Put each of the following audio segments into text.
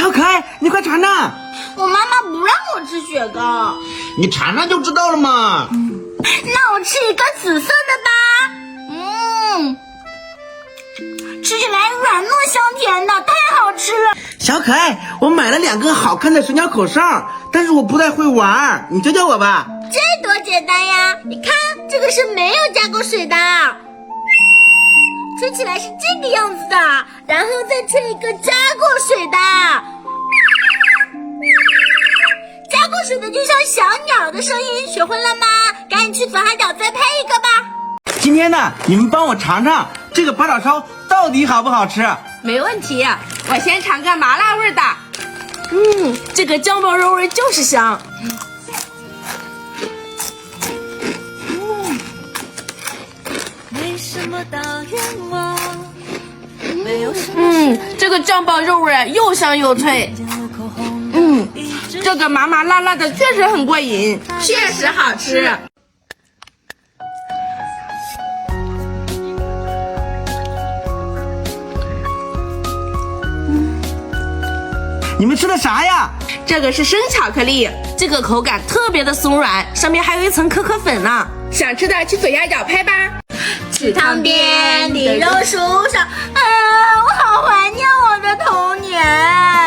小可爱，你快尝尝。我妈妈不让我吃雪糕。你尝尝就知道了嘛。那我吃一个紫色的吧。吃起来软糯香甜的，太好吃了。小可爱，我买了2个好看的水鸟口哨，但是我不太会玩，你教教我吧。这多简单呀！你看，这个是没有加过水的，吹起来是这个样子的，然后再吹一个加过水的。加过水的就像小鸟的声音，学会了吗？赶紧去左海角再配一个吧。今天呢，你们帮我尝尝这个八爪烧到底好不好吃？没问题，我先尝个麻辣味的。这个酱爆肉味就是香。这个酱爆肉味又香又脆。这个麻麻辣辣的确实很过瘾，确实好吃。你们吃的啥呀？这个是生巧克力，这个口感特别的松软，上面还有一层可可粉呢。想吃的去左下角拍吧。池塘边的榕树上，我好怀念我的童年。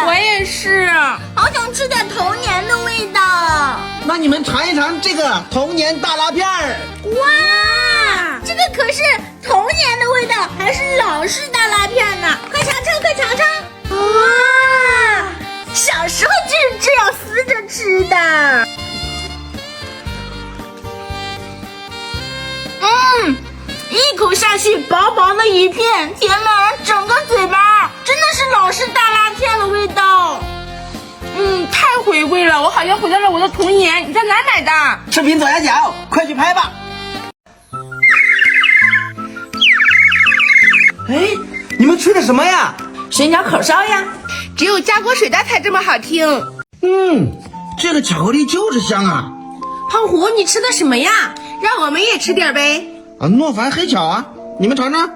我也是，好想吃点童年的味道。那你们尝一尝这个童年大辣片儿。哇，这个可是童年的味道，还是老式大辣片呢！快尝尝，快尝尝！哇，小时候就是这样撕着吃的。一口下去，薄薄的一片，填满了整个嘴巴，真的是老式大辣片的味道。太回味了，我好像回到了我的童年。你在哪买的？视频左下角，快去拍吧。哎，你们吹的什么呀？水鸟口哨呀，只有加过水的才这么好听。这个巧克力就是香啊。胖虎，你吃的什么呀？让我们也吃点呗。诺凡黑巧啊，你们尝尝。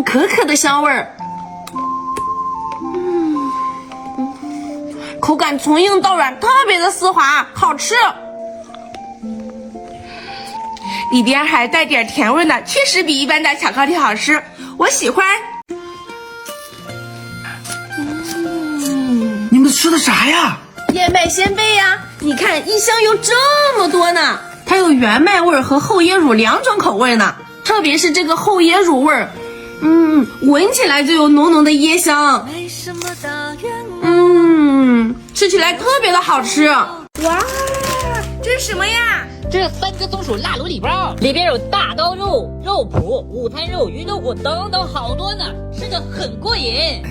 可可的香味儿。口感从硬到软，特别的丝滑，好吃。里边还带点甜味呢，确实比一般的巧克力好吃，我喜欢。你们吃的啥呀？燕麦鲜贝呀，你看一箱有这么多呢，它有原麦味和厚椰乳2种口味呢，特别是这个厚椰乳味，闻起来就有浓浓的椰香，吃起来特别的好吃。哇，这是什么呀？这是3个松鼠辣卤礼包，里边有大刀肉、肉脯、午餐肉、鱼豆腐等等好多呢，吃得很过瘾。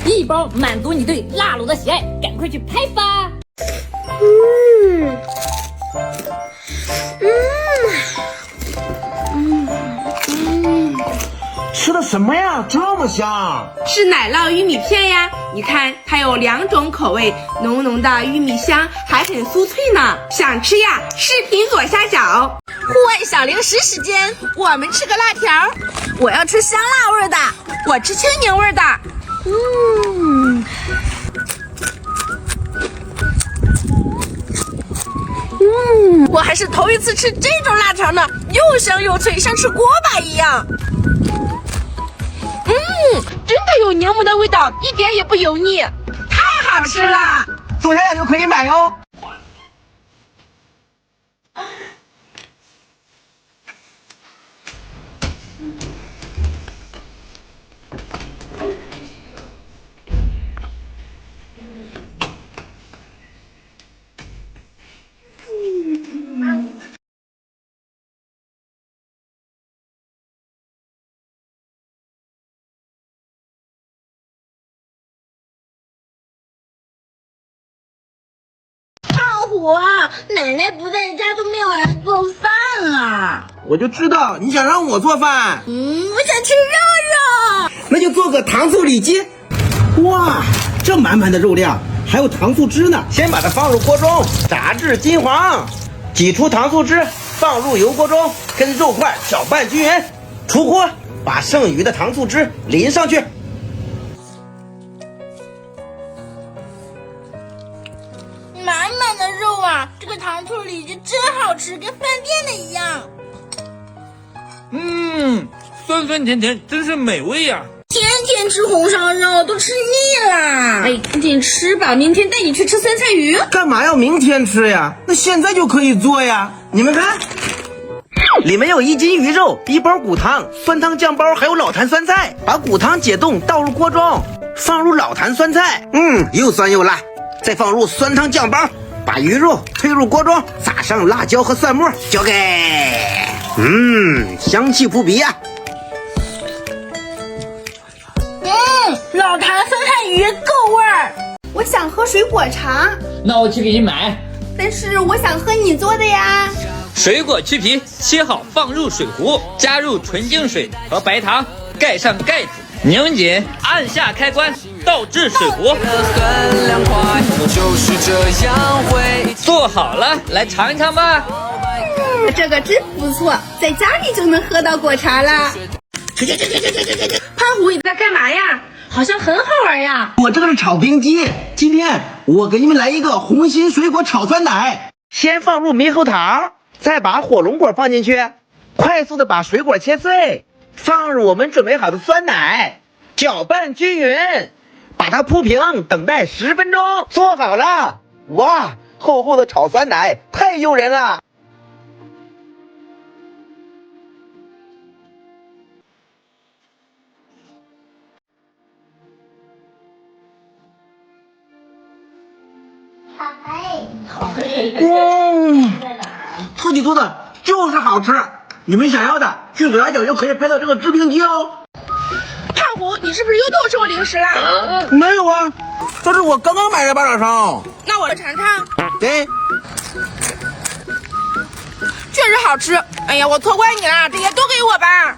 一包满足你对辣卤的喜爱，赶快去拍吧！吃的什么呀？这么香！是奶酪玉米片呀，你看它有2种口味，浓浓的玉米香，还很酥脆呢。想吃呀？视频左下角。户外小零食时间，我们吃个辣条。我要吃香辣味的，我吃青柠味的。我还是头一次吃这种辣条呢，又香又脆，像吃锅巴一样。真的有柠檬的味道，一点也不油腻，太好吃了！左下角就可以买哟。奶奶不在家，都没有人做饭了。我就知道你想让我做饭。我想吃肉肉。那就做个糖醋里脊。哇，这满满的肉量，还有糖醋汁呢。先把它放入锅中，炸至金黄，挤出糖醋汁，放入油锅中，跟肉块搅拌均匀，出锅，把剩余的糖醋汁淋上去。满满的肉啊，这个糖醋里脊真好吃，跟饭店的一样。酸酸甜甜，真是美味呀！天天吃红烧肉都吃腻了。哎，赶紧吃吧，明天带你去吃酸菜鱼。干嘛要明天吃呀？那现在就可以做呀！你们看，里面有1斤鱼肉、1包骨汤、酸汤酱包，还有老坛酸菜。把骨汤解冻，倒入锅中，放入老坛酸菜，又酸又辣。再放入酸汤酱包，把鱼肉推入锅中，撒上辣椒和蒜末，交给，香气扑鼻呀！老坛酸菜鱼够味儿。我想喝水果茶，那我去给你买。但是我想喝你做的呀。水果去皮，切好放入水壶，加入纯净水和白糖，盖上盖子，拧紧，按下开关，倒至水壶。做好了，来尝一尝吧。这个真不错，在家里就能喝到果茶了。胖虎，你在干嘛呀？好像很好玩呀。我这个是炒冰机，今天我给你们来一个红心水果炒酸奶。先放入猕猴桃，再把火龙果放进去，快速的把水果切碎，放入我们准备好的酸奶，搅拌均匀，把它铺平，等待10分钟。做好了，哇，厚厚的炒酸奶太诱人了。自己做的就是好吃，你们想要的去左下角就可以拍到这个制冰机哦。胖虎，你是不是又偷吃我零食了？没有啊，这是我刚刚买的巴掌烧。那我尝尝。对，确实好吃。哎呀，我错怪你了，这些都给我吧。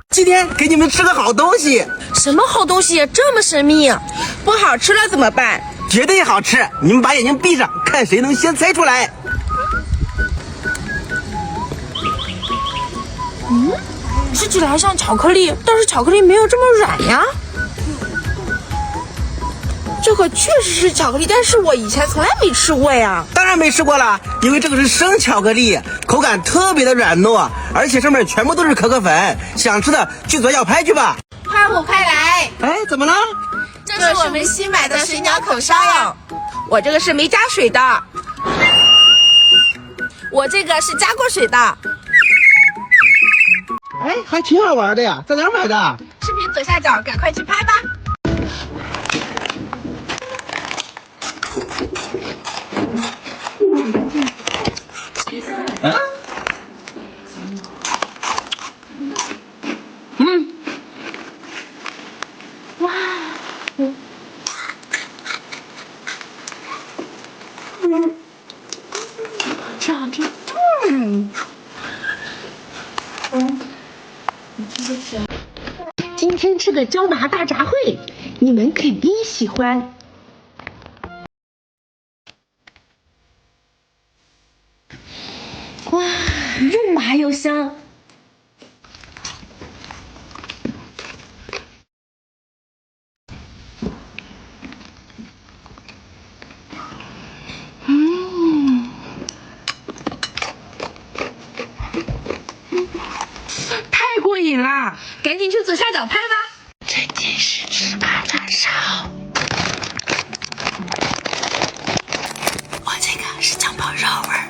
今天给你们吃个好东西。什么好东西这么神秘？不好吃了怎么办？绝对好吃，你们把眼睛闭上，看谁能先猜出来。吃起来像巧克力，但是巧克力没有这么软呀。这个确实是巧克力，但是我以前从来没吃过呀。当然没吃过了，因为这个是生巧克力，口感特别的软糯，而且上面全部都是可可粉。想吃的去左脚拍去吧。胖虎，快来！哎，怎么了？这是我们新买的水饺口烧哟。我这个是没加水的，我这个是加过水的。哎，还挺好玩的呀，在哪儿买的？视频左下角，赶快去拍吧。今天吃个椒麻大杂烩，你们肯定喜欢。哇，又麻又香。太过瘾了，赶紧去左下角拍吧。这件事吃巴掌烧，我这个是酱爆肉味儿，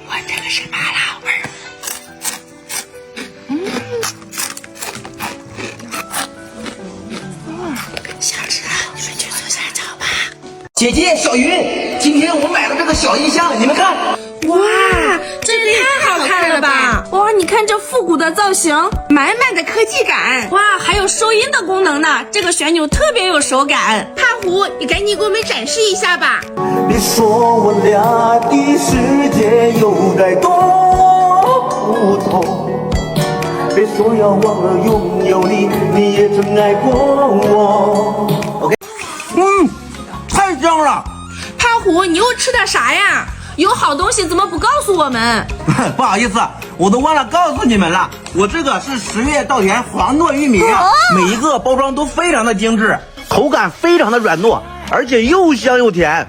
我这个是麻辣味儿。想吃了你们去左下角吧。姐姐小云，今天我买了这个小音箱，你们看。哇，这也太好看了吧！哇，你看这复古的造型，满满的科技感。哇，还有收音的功能呢，这个旋钮特别有手感。胖虎，你赶紧给我们展示一下吧。你说我俩的世界有该多不同，别说要忘了拥有你，你也曾爱过我。太香了。胖虎，你又吃的啥呀？有好东西怎么不告诉我们？不好意思，我都忘了告诉你们了。我这个是10月稻田黄糯玉米，每一个包装都非常的精致，口感非常的软糯，而且又香又甜。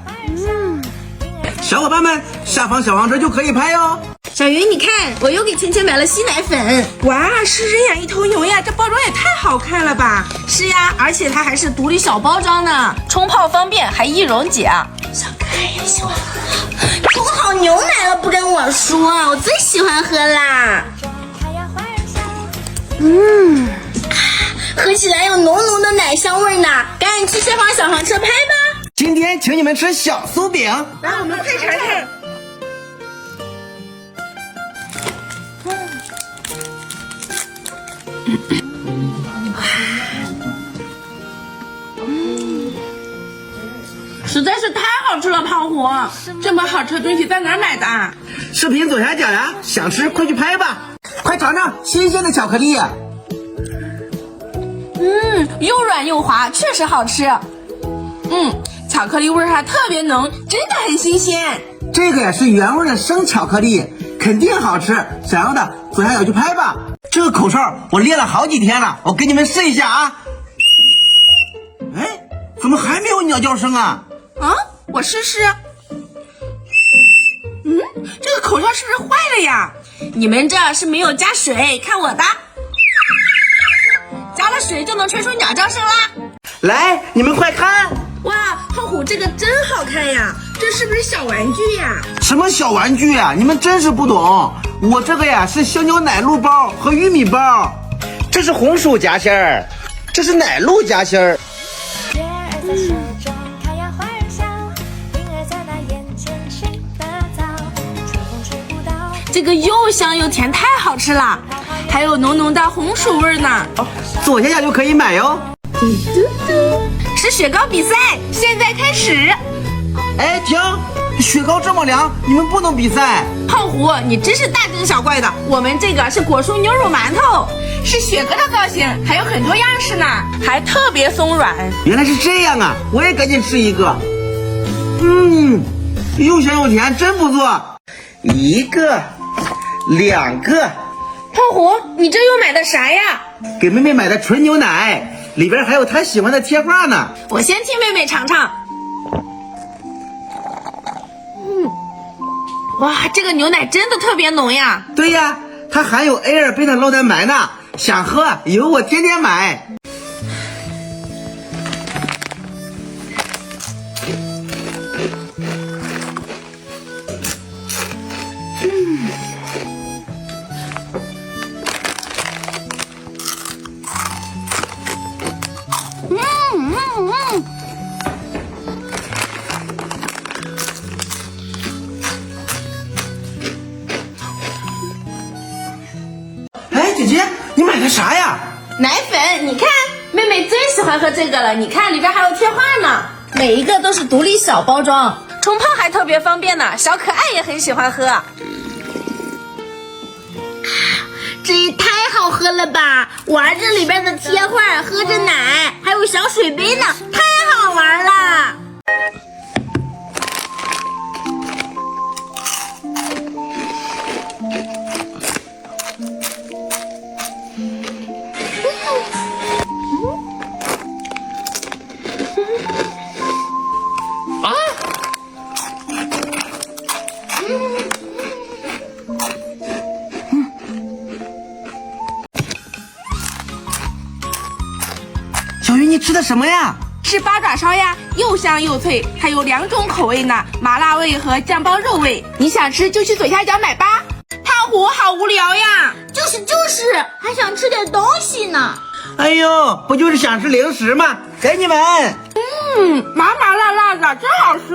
小伙伴们，下方小黄车就可以拍哟。小云，你看，我又给芊芊买了稀奶粉。哇，是人养一头牛呀，这包装也太好看了吧！是呀，而且它还是独立小包装呢，冲泡方便，还易溶解。小可爱也喜欢喝，冲好牛奶了不跟我说，我最喜欢喝啦。喝起来有浓浓的奶香味呢，赶紧去下方小黄车拍吧。今天请你们吃小酥饼，来，我们快尝尝。实在是太好吃了，胖虎！这么好吃的东西在哪儿买的？视频左下角呀，想吃快去拍吧，快尝尝新鲜的巧克力。又软又滑，确实好吃。巧克力味还特别浓，真的很新鲜。这个也是原味的生巧克力，肯定好吃。想要的左下角去拍吧。这个口哨我练了好几天了，我给你们试一下啊。哎，怎么还没有鸟叫声啊？我试试。这个口哨是不是坏了呀？你们这是没有加水，看我的。加了水就能吹出鸟叫声啦。来，你们快看。哇，胖虎这个真好看呀！这是不是小玩具呀？什么小玩具呀？你们真是不懂。我这个呀是香蕉奶露包和玉米包，这是红薯夹心儿，这是奶露夹心儿。这个又香又甜，太好吃了，还有浓浓的红薯味呢。左下角就可以买哟。吃雪糕比赛现在开始。哎，停！雪糕这么凉，你们不能比赛。胖虎，你真是大惊小怪的。我们这个是果蔬牛乳馒头，是雪糕的造型，还有很多样式呢，还特别松软。原来是这样啊！我也赶紧吃一个。又香又甜，真不错。1个，2个。胖虎，你这又买的啥呀？给妹妹买的纯牛奶，里边还有她喜欢的贴画呢。我先替妹妹尝尝。哇，这个牛奶真的特别浓呀！对呀，它含有 A 2贝塔酪蛋白呢，想喝以后我天天买。姐姐，你买的啥呀？奶粉，你看，妹妹最喜欢喝这个了。你看里边还有贴画呢，每一个都是独立小包装，冲泡还特别方便呢。小可爱也很喜欢喝。这也太好喝了吧！玩着里边的贴画，喝着奶，还有小水杯呢，太好玩了。小鱼，你吃的什么呀？是八爪烧呀，又香又脆，还有2种口味呢，麻辣味和酱包肉味。你想吃就去左下角买吧。胖虎，好无聊呀！就是，还想吃点东西呢。哎呦，不就是想吃零食吗？给你们。麻麻辣辣的，真好吃。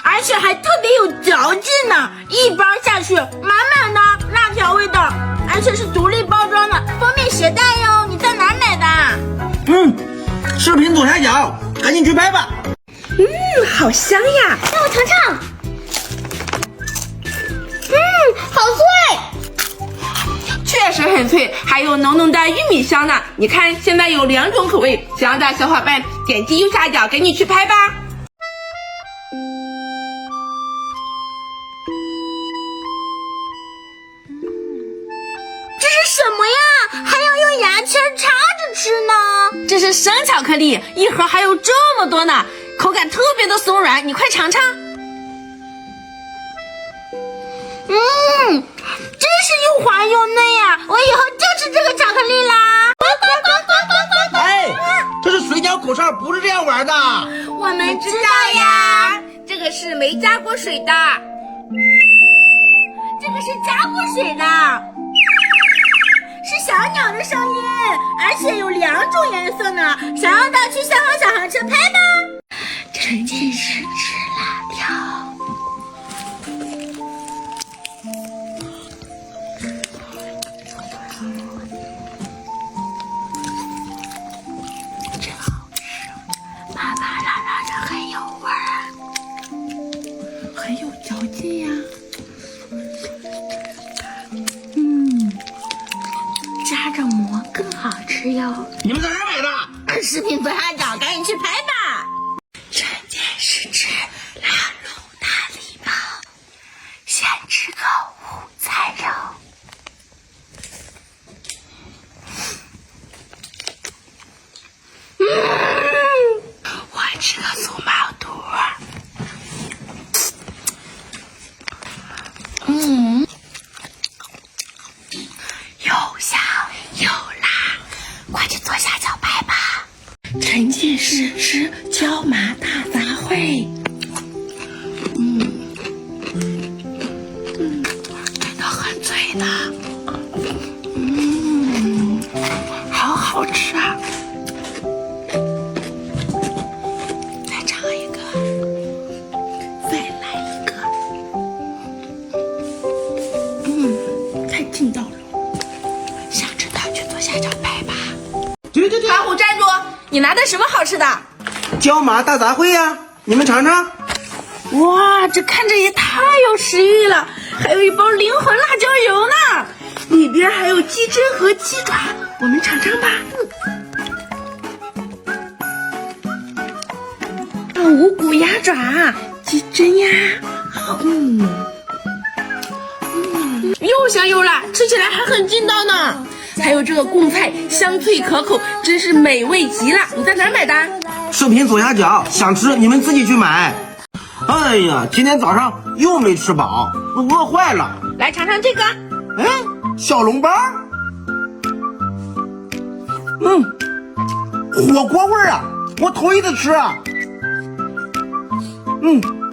而且还特别有嚼劲呢，一包下去满满的辣条味的，而且是独立包装的，方便携带哟。你在哪儿买的？视频左下角，赶紧去拍吧。好香呀！让我尝尝。好脆。确实很脆，还有浓浓的玉米香呢。你看，现在有2种口味，想要的小伙伴点击右下角，赶紧去拍吧。吃呢？这是生巧克力，一盒还有这么多呢，口感特别的松软，你快尝尝。真是又滑又嫩呀！我以后就吃这个巧克力啦！哎，这是水饺口哨，不是这样玩的。我们知道呀，这个是没加过水的，这个是加过水的，是小鸟的声音，而且有2种颜色呢。想要的去小黄小黄车拍吧。沉浸式吃辣条。很有嚼劲呀。夹着馍更好吃哟。你们在哪儿买的？视频左下角，赶紧去拍吧。沉浸式吃腊肉大礼包，先吃个午餐肉。我吃个素毛肚。又香又辣，快去左下角拍吧。沉浸式吃椒麻大杂烩，真的很脆呢，好好吃啊！再尝一个，再来一个，太劲道了。想知道去左下角拍吧。对，老虎站住！你拿的什么好吃的？椒麻大杂烩呀，你们尝尝。哇，这看着也太有食欲了！还有一包灵魂辣椒油呢，里边还有鸡胗和鸡爪，我们尝尝吧。五谷鸭爪、鸡胗呀，又香又辣，吃起来还很劲道呢。还有这个贡菜，香脆可口，真是美味极了。你在哪儿买的？视频左下角，想吃你们自己去买。哎呀，今天早上又没吃饱，我饿坏了。来尝尝这个。哎，小笼包，火锅味儿啊！我头一次吃啊。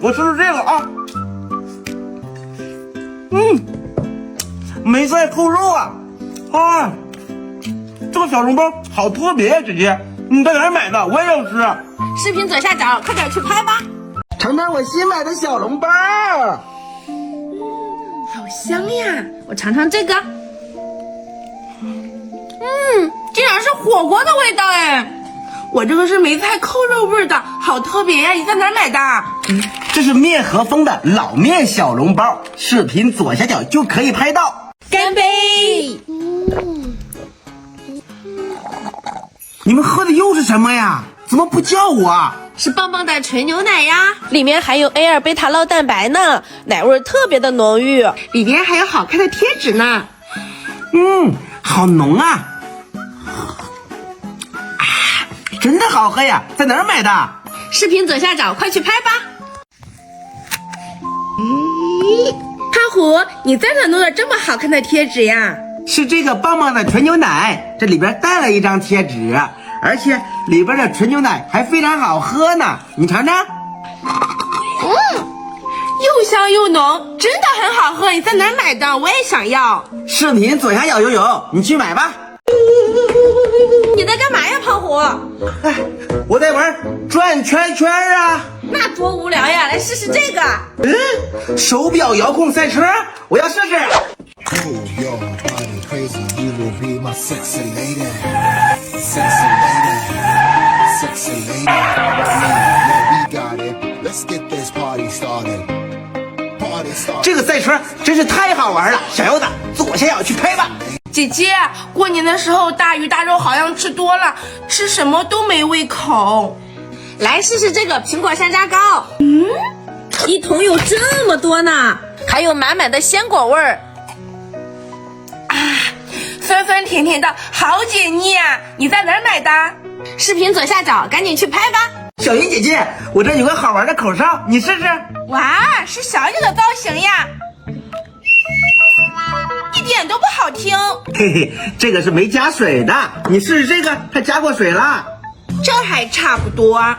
我试试这个啊。梅菜扣肉啊！啊，这个小笼包好特别呀，姐姐，你在哪儿买的？我也要吃。视频左下角，快点去拍吧。尝尝我新买的小笼包，好香呀！我尝尝这个。竟然是火锅的味道哎！我这个是梅菜扣肉味的，好特别呀！你在哪儿买的？这是面和风的老面小笼包，视频左下角就可以拍到。干杯！你们喝的又是什么呀？怎么不叫我啊？是棒棒的纯牛奶呀，里面含有 A2 贝塔酪蛋白呢，奶味特别的浓郁。里边还有好看的贴纸呢。好浓啊！真的好喝呀！在哪儿买的？视频左下角，快去拍吧。胖虎，你在哪弄的这么好看的贴纸呀？是这个棒棒的纯牛奶，这里边带了一张贴纸，而且里边的纯牛奶还非常好喝呢，你尝尝。又香又浓，真的很好喝。你在哪儿买的？我也想要。视频左下角就有，你去买吧。你在干嘛呀，胖虎？哎，我在玩转圈圈啊。那多无聊呀！来试试这个。手表遥控赛车，我要试试。Move your body crazy, you will be my sexy lady. Sexy lady. Sexy lady. Yeah, we got it. Let's get this party started. Party started. 这个赛车真是太好玩了，小柚子，左下角去拍吧。姐姐，过年的时候大鱼大肉好像吃多了，吃什么都没胃口。来试试这个苹果山楂糕。一桶有这么多呢，还有满满的鲜果味儿。酸酸甜甜的，好解腻啊！你在哪儿买的？视频左下角，赶紧去拍吧。小云姐姐，我这有个好玩的口哨，你试试。哇，是小姐的造型呀，一点都不好听。嘿嘿，这个是没加水的，你试试这个，它加过水了。这还差不多。哇，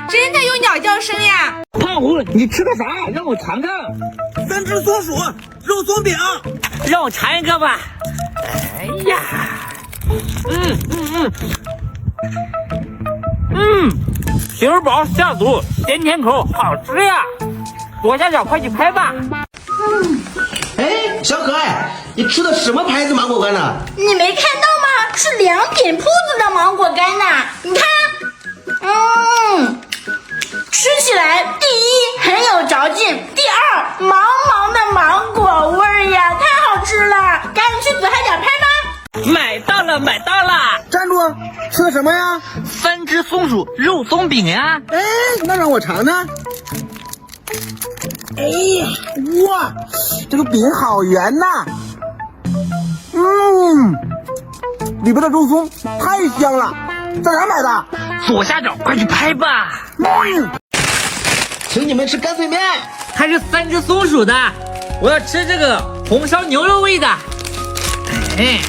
真的有鸟叫声呀！胖虎，你吃的啥？让我尝尝。3只松鼠肉松饼，让我尝一个吧。哎呀，皮儿薄下足，咸甜口，好吃呀！左下角快去拍吧。哎，小可爱，你吃的什么牌子芒果干呢？你没看到吗？是良品铺子的芒果干呐！你看，吃起来第一很有嚼劲，第二茫茫的芒果味儿呀，太好吃了！赶紧去左下角拍吧。买到了，买到了！站住！吃的什么呀3只松鼠肉松饼呀！哎，那让我尝尝。哎呀，哇，这个饼好圆呐！里边的肉松太香了，在哪儿买的？左下角快去拍吧。请你们吃干脆面。还是3只松鼠的，我要吃这个红烧牛肉味的。哎，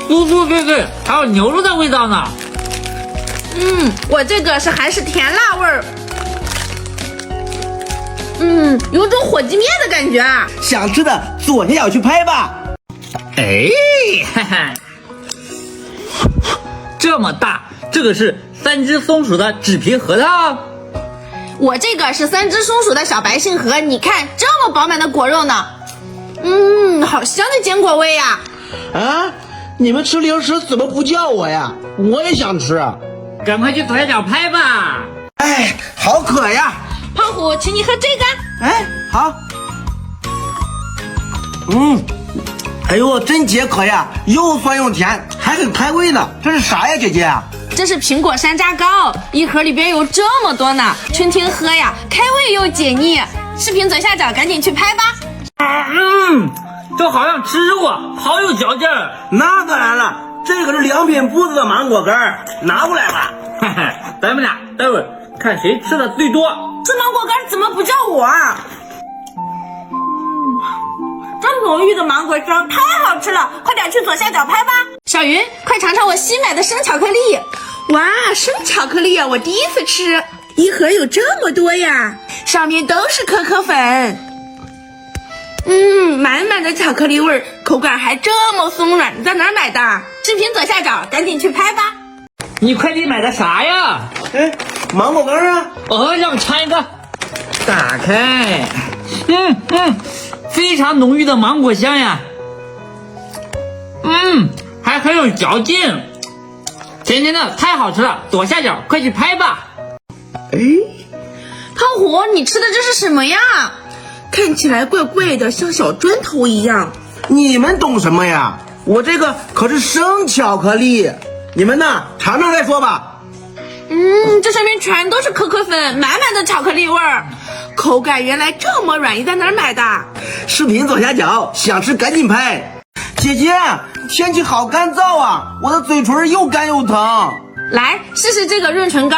酥酥脆脆，还有牛肉的味道呢。我这个是韩式甜辣味儿。有种火鸡面的感觉啊！想吃的左下角去拍吧。哎，哈哈，这么大，这个是3只松鼠的纸皮核桃。我这个是3只松鼠的小白杏核，你看这么饱满的果肉呢。好香的坚果味呀！啊，你们吃零食怎么不叫我呀？我也想吃。赶快去左下角拍吧。哎，好渴呀！胖虎，请你喝这个。哎，好。哎呦，真解渴呀，又酸又甜，还很开胃呢。这是啥呀，姐姐？这是苹果山楂糕，一盒里边有这么多呢，春天喝呀，开胃又解腻。视频左下角，赶紧去拍吧。这好像吃过，好有嚼劲儿。那当然了，这个是良品铺子的芒果干，拿过来吧。嘿嘿，咱们俩待会儿看谁吃的最多。这芒果干怎么不叫我啊？这浓郁的芒果香太好吃了，快点去左下角拍吧。小云，快尝尝我新买的生巧克力。哇，生巧克力啊，我第一次吃，一盒有这么多呀，上面都是可可粉。满满的巧克力味儿，口感还这么松软。你在哪儿买的？视频左下角，赶紧去拍吧。你快递买的啥呀？哎，芒果干啊！让我尝一个。打开，非常浓郁的芒果香呀。还很有嚼劲，甜甜的，太好吃了。左下角快去拍吧。胖虎，你吃的这是什么呀？看起来怪怪的，像小砖头一样。你们懂什么呀？我这个可是生巧克力，你们呢尝尝再说吧。这上面全都是可可粉，满满的巧克力味儿，口感原来这么软。你在哪儿买的？视频左下角，想吃赶紧拍。姐姐，天气好干燥啊，我的嘴唇又干又疼。来试试这个润唇膏。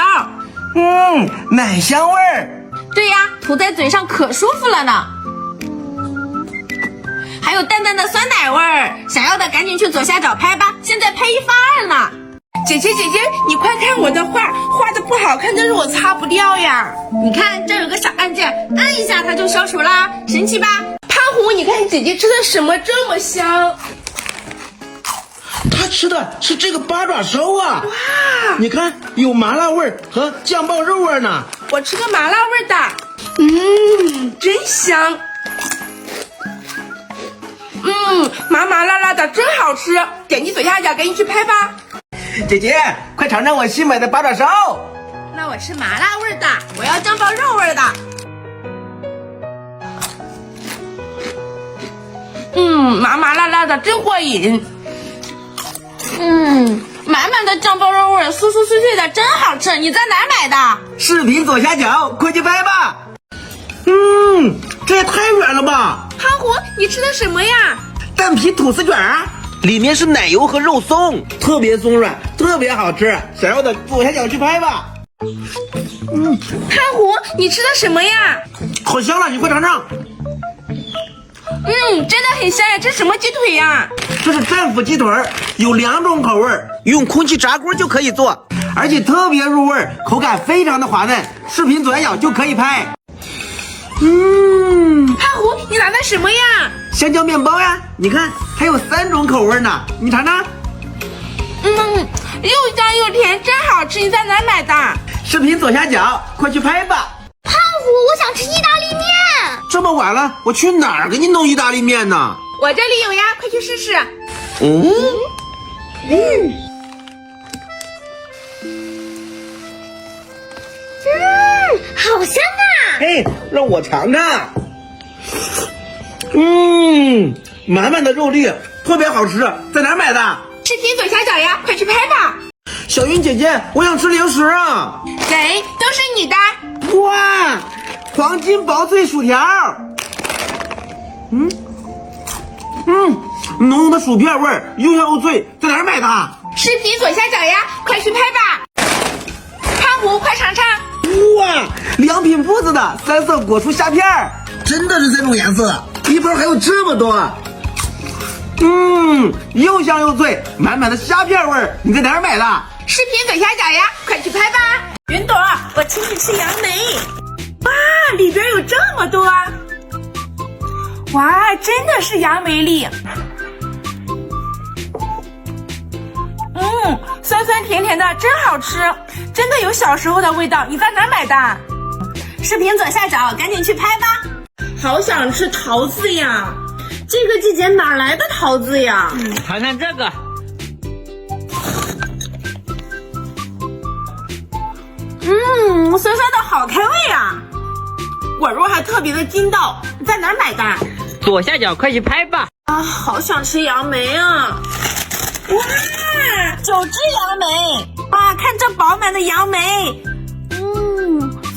奶香味儿。对呀，涂在嘴上可舒服了呢。还有淡淡的酸奶味儿，想要的赶紧去左下角拍吧，现在拍1发2呢。姐姐，你快看我的画的不好看，但是我擦不掉呀。你看这有个小按键，按一下它就消除啦，神奇吧？胖虎，你看姐姐吃的什么这么香？她吃的是这个八爪烧啊！哇，你看有麻辣味儿和酱爆肉味儿呢。我吃个麻辣味的。真香。麻麻辣辣的，真好吃。点击左下角，赶紧去拍吧。姐姐，快尝尝我新买的八爪烧。那我吃麻辣味的，我要酱爆肉味的。麻麻辣辣的，真过瘾。满满的酱爆肉味，酥酥脆脆的，真好吃。吃，你在哪儿买的？视频左下角，快去拍吧。这也太软了吧！胖虎，你吃的什么呀？蛋皮吐司卷啊，里面是奶油和肉松，特别松软，特别好吃。想要的左下角去拍吧。胖虎，你吃的什么呀？好香了，你快尝尝。真的很香呀！这什么鸡腿呀？这是战斧鸡腿，有2种口味，用空气炸锅就可以做，而且特别入味，口感非常的滑嫩。视频左下角就可以拍。胖虎，你拿的什么呀？香蕉面包呀，你看还有3种口味呢，你尝尝。又香又甜，真好吃！你在哪儿买的？视频左下角，快去拍吧。胖虎，我想吃意大利面。这么晚了，我去哪儿给你弄意大利面呢？我这里有呀，快去试试。好香啊！嘿，让我尝尝。满满的肉粒，特别好吃。在哪儿买的？视频左下角呀，快去拍吧。小云姐姐，我想吃零食啊！给，都是你的。哇，黄金薄脆薯条。浓浓的薯片味儿，又香又脆。在哪儿买的？视频左下角呀，快去拍吧。胖虎，快尝尝。哇，良品铺子的3色果蔬虾片，真的是3种颜色，一包还有这么多。又香又脆，满满的虾片味儿。你在哪儿买的？视频左下角呀，快去拍吧。云朵，我请你吃杨梅。哇，里边有这么多。哇，真的是杨梅粒。酸酸甜甜的，真好吃，真的有小时候的味道。你在哪儿买的？视频左下角，赶紧去拍吧。好想吃桃子呀！这个季节哪来的桃子呀？看看这个，酸酸的好开胃啊！果肉还特别的筋道。你在哪儿买的？左下角快去拍吧。好想吃杨梅啊！哇，9只杨梅！哇，看这饱满的杨梅，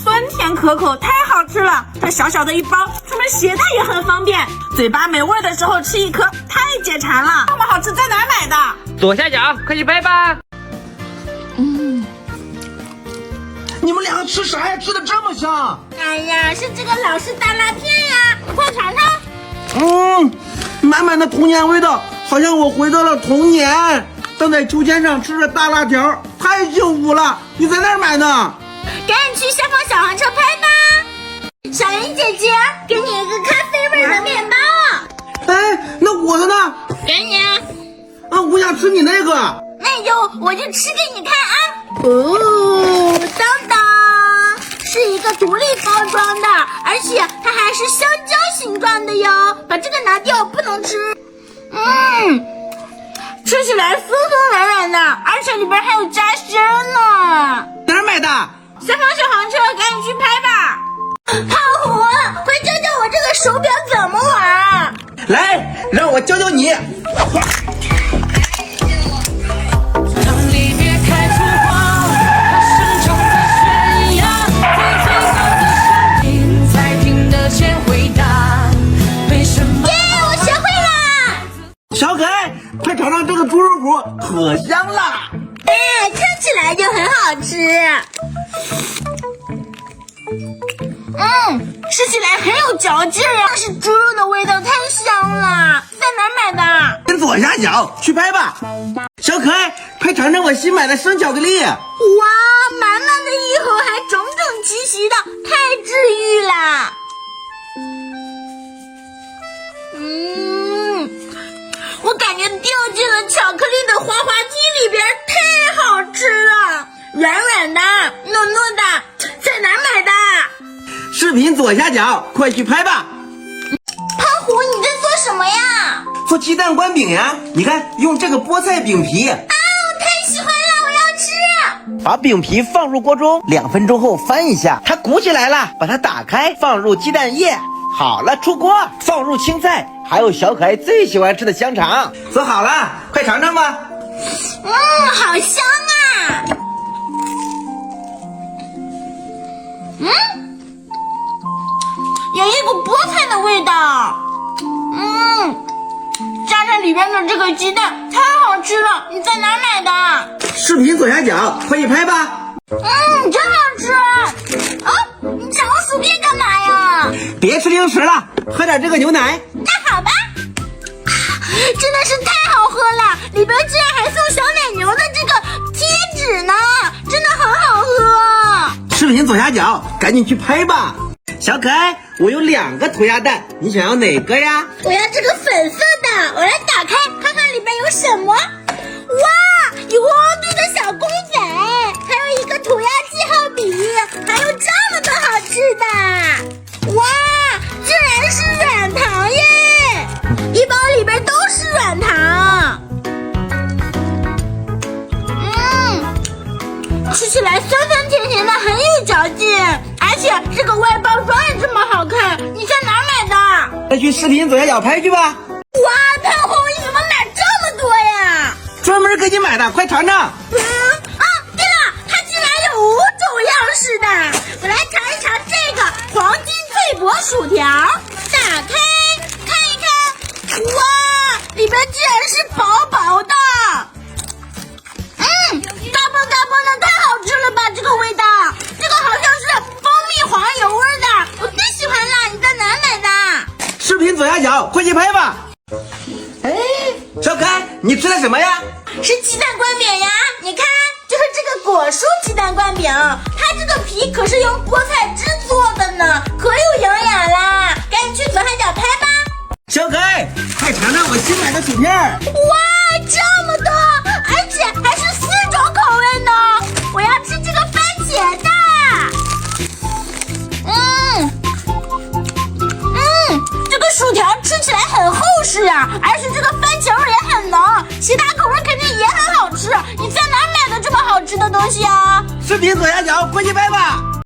酸甜可口，太好吃了。这小小的一包，出门携带也很方便。嘴巴没味的时候吃1颗，太解馋了。这么好吃，在哪儿买的？左下角快去拍吧。你们2个吃啥呀？吃的这么香？哎呀，是这个老式大辣片呀，快尝尝。满满的童年味道，好像我回到了童年，荡在秋千上吃着大辣条，太幸福了。你在哪儿买呢？赶紧去下方小黄车拍吧。小云姐姐，给你一个咖啡味的面包。哎，那我的呢？给你。我想吃你那个。我就吃给你看啊。当当，是一个独立包装的，而且它还是香蕉形状的哟。把这个拿掉，不能吃。吃起来松松软软的，而且里边还有夹心呢。哪儿买的？下方小黄车，赶紧去拍吧。胖虎，快教教我这个手表怎么玩。来，让我教教你。小可爱，快尝尝这个猪肉脯，可香了。看起来就很好吃。吃起来很有嚼劲啊！但是猪肉的味道太香了。在哪儿买的？跟左下角去拍吧。小可爱，快尝尝我新买的生巧克力。哇，满满的一盒，还整整齐齐的，太治愈了。我感觉掉进了巧克力的滑滑梯里边，太好吃了，软软的，糯糯的。在哪儿买的？视频左下角，快去拍吧。胖虎，你在做什么呀？做鸡蛋灌饼呀！你看，用这个菠菜饼皮。我太喜欢了，我要吃。把饼皮放入锅中，2分钟后翻一下，它鼓起来了，把它打开，放入鸡蛋液。好了，出锅，放入青菜，还有小可爱最喜欢吃的香肠。做好了，快尝尝吧。好香啊！水鸡蛋太好吃了，你在哪儿买的？视频左下角，快去拍吧！真好吃！啊，你抢我薯片干嘛呀？别吃零食了，喝点这个牛奶。那好吧。真的是太好喝了，里边居然还送小奶牛的这个贴纸呢，真的很好喝。视频左下角，赶紧去拍吧。小可爱，我有2个涂鸦蛋，你想要哪个呀？我要这个粉色的，我来打开看看里边有什么。哇，有汪堆的小公仔，还有一个涂鸦记号笔，还有这么多好吃的。哇，竟然是软糖耶！一包里边都是软糖。吃起来酸酸甜甜的，很有嚼劲，而且这个外包装也这么好看，你在哪儿买的？再去视频左下角拍去吧。哇，潘虹，你怎么买这么多呀？专门给你买的，快尝尝。对了，它竟然有5种样式的，我来尝一尝这个黄金脆薄薯条，打开看一看，哇，里边居然是薄薄的。大波的，太好吃了吧！这个味道，这个好像是蜂蜜黄油味的，我最喜欢了。你在哪买的？视频左下角，快去拍吧。小可爱，你吃的什么呀？是鸡蛋灌饼呀！你看，就是这个果蔬鸡蛋灌饼，它这个皮可是用菠菜汁做的呢，可有营养啦！赶紧去左下角拍吧。小可爱，快尝尝我新买的薯片。哇，这么多，而且还是4种口味呢！我要吃这个番茄的。这个薯条吃起来很厚实啊，而且这个番茄味也很浓，其他口味肯定也很好吃。你在哪买的这么好吃的东西啊？视频左下角，快去拍吧。